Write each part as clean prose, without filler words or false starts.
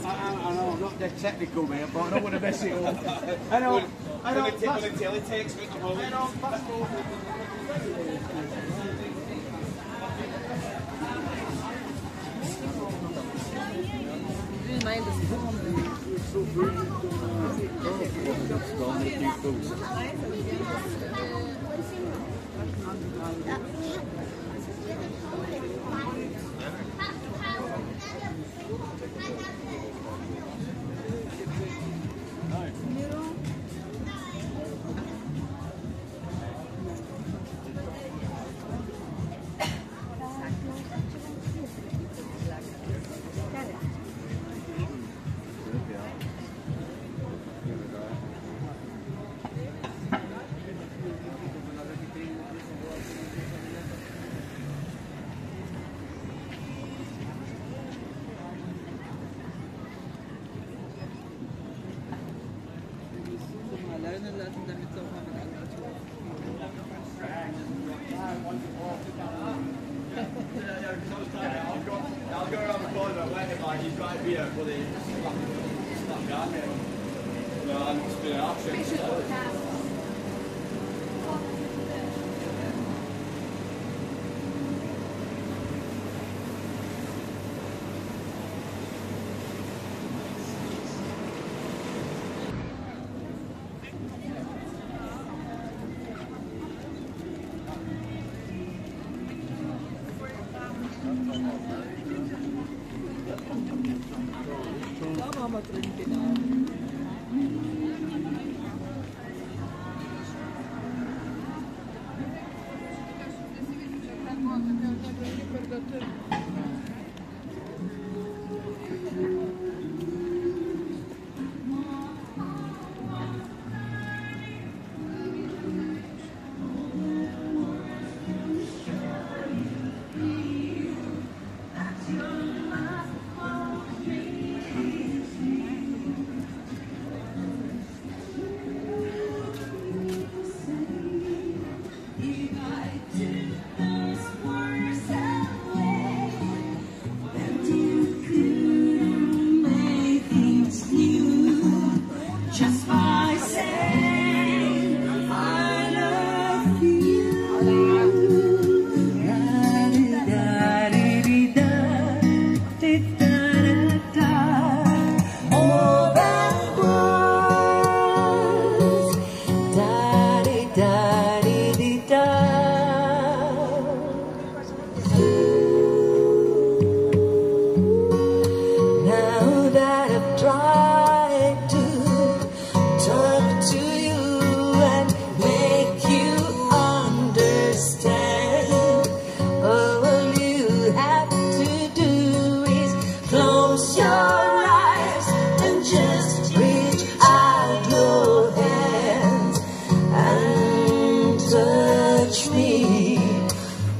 I know, I'm not that technical, man, but I don't want to mess it up. I know. I know.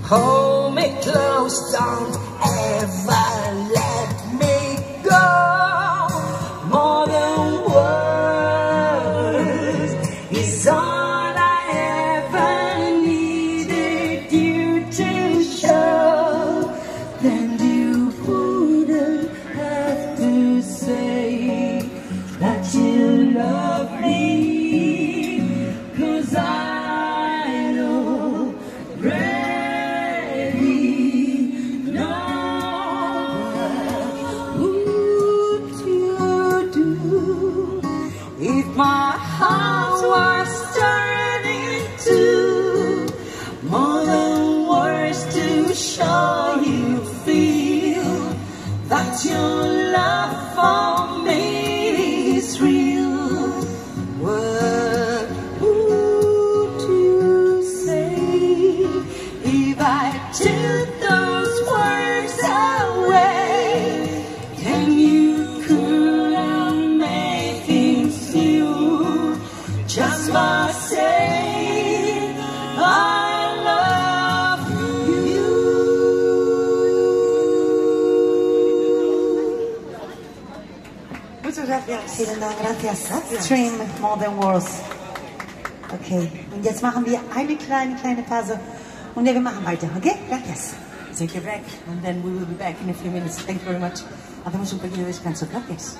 Hold me close, don't ever let me go. More than words is all I ever needed you to show. Then you wouldn't have to say that you love me, 'cause I know if my heart was turning to more than words to show you feel that your love for me is real. What would you say? Ja, vielen Dank, gracias. Stream Modern Worlds. Okay, und jetzt machen wir eine kleine Pause und dann wir machen weiter, okay? Gracias. Take a break and then we will be back in a few minutes. Thank you very much. Hacemos un pequeño descanso. Gracias.